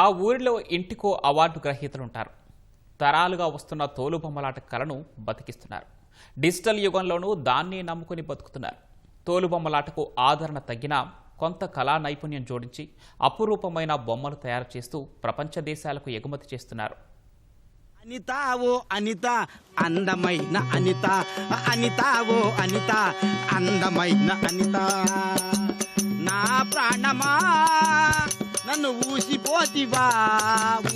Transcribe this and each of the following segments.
ఆ ఊరిలో ఇంటికో అవార్డు గ్రహీతలుంటారు. తరాలుగా వస్తున్న తోలుబొమ్మలాట కళను బతికిస్తున్నారు. డిజిటల్ యుగంలోనూ దాన్ని నమ్ముకుని బతుకుతున్నారు. తోలుబొమ్మలాటకు ఆదరణ తగ్గినా కొంత కళా నైపుణ్యం జోడించి అపురూపమైన బొమ్మలు తయారు చేస్తూ ప్రపంచ దేశాలకు ఎగుమతి చేస్తున్నారు. అనిత ఓ అనిత అందమైన అనిత, అనిత ఓ అనిత అందమైన అనిత, నా ప్రాణమా నన్ను ఊసిపోతివా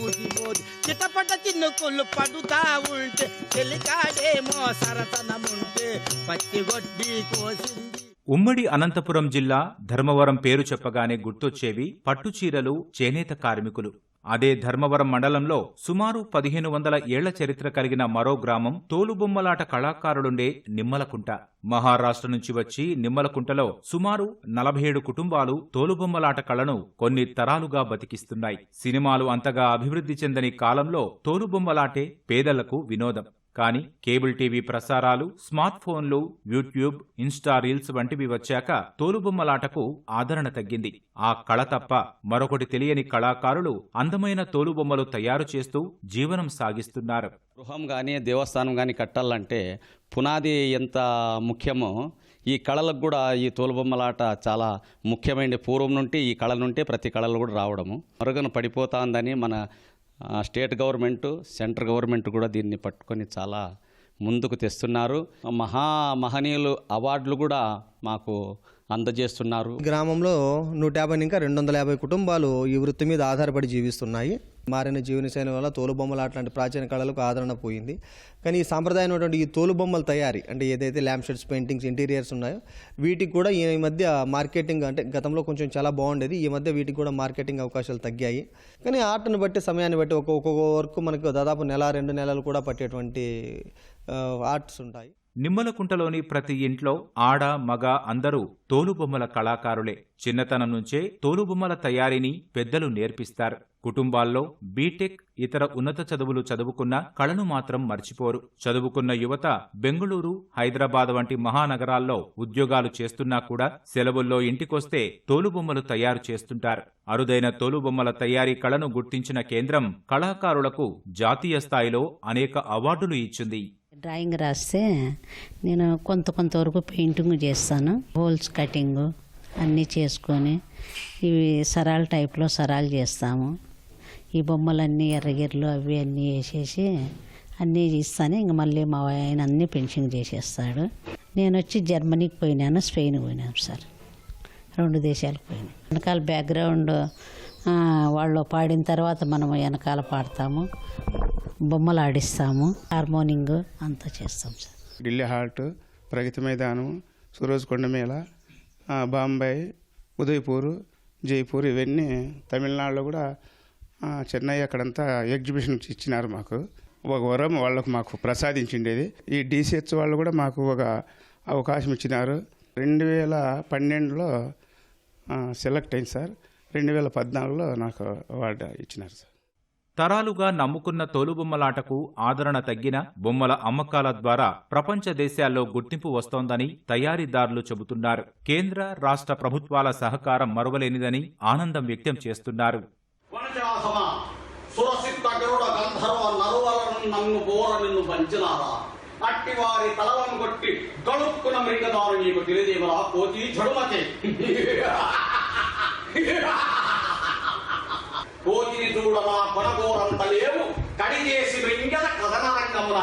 ఊసిపోతి, చిటపట చిన్నుకులు పడుతా ఉంటే చెలికాడేమో సరసనముంటే పచ్చిగొడ్డి కోసింది. ఉమ్మడి అనంతపురం జిల్లా ధర్మవరం పేరు చెప్పగానే గుర్తొచ్చేవి పట్టుచీరలు, చేనేత కార్మికులు. అదే ధర్మవరం మండలంలో సుమారు 1500 ఏళ్ల చరిత్ర కలిగిన మరో గ్రామం తోలుబొమ్మలాట కళాకారులుండే నిమ్మలకుంట. మహారాష్ట్ర నుంచి వచ్చి నిమ్మలకుంటలో సుమారు 47 కుటుంబాలు తోలుబొమ్మలాట కళను కొన్ని తరాలుగా బతికిస్తున్నాయి. సినిమాలు అంతగా అభివృద్ధి చెందని కాలంలో తోలుబొమ్మలాటే పేదలకు వినోదం. కానీ కేబుల్ టీవీ ప్రసారాలు, స్మార్ట్ ఫోన్లు, యూట్యూబ్, ఇన్స్టా రీల్స్ వంటివి వచ్చాక తోలుబొమ్మలాటకు ఆదరణ తగ్గింది. ఆ కళ తప్ప మరొకటి తెలియని కళాకారులు అందమైన తోలుబొమ్మలు తయారు చేస్తూ జీవనం సాగిస్తున్నారు. గృహం కానీ దేవస్థానం కానీ కట్టాలంటే పునాది ఎంత ముఖ్యమో ఈ కళలకు కూడా ఈ తోలుబొమ్మలాట చాలా ముఖ్యమైన. పూర్వం నుండి ఈ కళ నుండి ప్రతి కళలు కూడా రావడము మరుగున పడిపోతుందని మన స్టేట్ గవర్నమెంట్, సెంట్రల్ గవర్నమెంట్ కూడా దీన్ని పట్టుకొని చాలా ముందుకు తెస్తున్నారు. మహనీయులు అవార్డులు కూడా మాకు అందజేస్తున్నారు. గ్రామంలో 150 ఇంకా 250 కుటుంబాలు ఈ వృత్తి మీద ఆధారపడి జీవిస్తున్నాయి. మారిన జీవనశైలి వల్ల తోలుబొమ్మలాట లాంటి ప్రాచీన కళలకు ఆదరణ పోయింది. కానీ ఈ సాంప్రదాయమైనటువంటి ఈ తోలుబొమ్మల తయారీ అంటే ఏదైతే ల్యాంప్ షెడ్స్, పెయింటింగ్స్, ఇంటీరియర్స్ ఉన్నాయో వీటికి కూడా ఈ మధ్య మార్కెటింగ్ అంటే గతంలో కొంచెం చాలా బాగుండేది. ఈ మధ్య వీటికి కూడా మార్కెటింగ్ అవకాశాలు తగ్గాయి. కానీ ఆర్ట్ను బట్టి, సమయాన్ని బట్టి ఒక్కొక్క వర్క్ మనకు దాదాపు 1-2 నెలలు కూడా పట్టేటువంటి ఆర్ట్స్ ఉంటాయి. నిమ్మలకుంటలోని ప్రతి ఇంట్లో ఆడ, మగ అందరూ తోలుబొమ్మల కళాకారులే. చిన్నతనం నుంచే తోలుబొమ్మల తయారీని పెద్దలు నేర్పిస్తారు. కుటుంబాల్లో బీటెక్, ఇతర ఉన్నత చదువులు చదువుకున్న కళను మాత్రం మర్చిపోరు. చదువుకున్న యువత బెంగుళూరు, హైదరాబాద్ వంటి మహానగరాల్లో ఉద్యోగాలు చేస్తున్నా కూడా సెలవుల్లో ఇంటికొస్తే తోలుబొమ్మలు తయారు చేస్తుంటారు. అరుదైన తోలుబొమ్మల తయారీ కళను గుర్తించిన కేంద్రం కళాకారులకు జాతీయ స్థాయిలో అనేక అవార్డులు ఇచ్చింది. డ్రాయింగ్ రాస్తే నేను కొంతవరకు పెయింటింగ్ చేస్తాను. హోల్స్ కటింగ్ అన్నీ చేసుకొని ఇవి సరాల టైప్లో సరాలు చేస్తాము. ఈ బొమ్మలన్నీ ఎర్రగిర్లు అవి అన్నీ వేసేసి అన్నీ ఇస్తాను. ఇంక మళ్ళీ మా ఆయన అన్నీ పెన్షింగ్ చేసేస్తాడు. నేను వచ్చి జర్మనీకి పోయినాను, స్పెయిన్కి పోయినాను సార్. 2 దేశాలకు పోయినాను. వెనకాల బ్యాక్గ్రౌండ్ వాళ్ళు పాడిన తర్వాత మనం వెనకాల పాడతాము, బొమ్మలు ఆడిస్తాము, హార్మోనింగ్ అంతా చేస్తాం సార్. ఢిల్లీ హార్ట్, ప్రగతి మైదానం, సూరజ్ కొండమేళ, బాంబాయి, ఉదయపూర్, జైపూర్ ఇవన్నీ తమిళనాడులో కూడా చెన్నై అక్కడంతా ఎగ్జిబిషన్ ఇచ్చినారు. మాకు ఒక వరం వాళ్ళకు మాకు ప్రసాదించిండేది. ఈ డిసిహెచ్ వాళ్ళు కూడా మాకు ఒక అవకాశం ఇచ్చినారు. 2012లో సెలెక్ట్ అయింది సార్. 2014లో నాకు అవార్డు ఇచ్చినారు సార్. తరాలుగా నమ్ముకున్న తోలుబొమ్మలాటకు ఆదరణ తగ్గిన బొమ్మల అమ్మకాల ద్వారా ప్రపంచ దేశాల్లో గుర్తింపు వస్తోందని తయారీదారులు చెబుతున్నారు. కేంద్ర, రాష్ట్ర ప్రభుత్వాల సహకారం మరువలేనిదని ఆనందం వ్యక్తం చేస్తున్నారు. అట్టివారి తలలను కొట్టి గడుక్కున మృగదారు నీకు తెలియదేవరా కోతి జడుమతే. కోతిని చూడమా కొనగోరంత లేవు కడిగేసి మృంగల కథన రంగమున.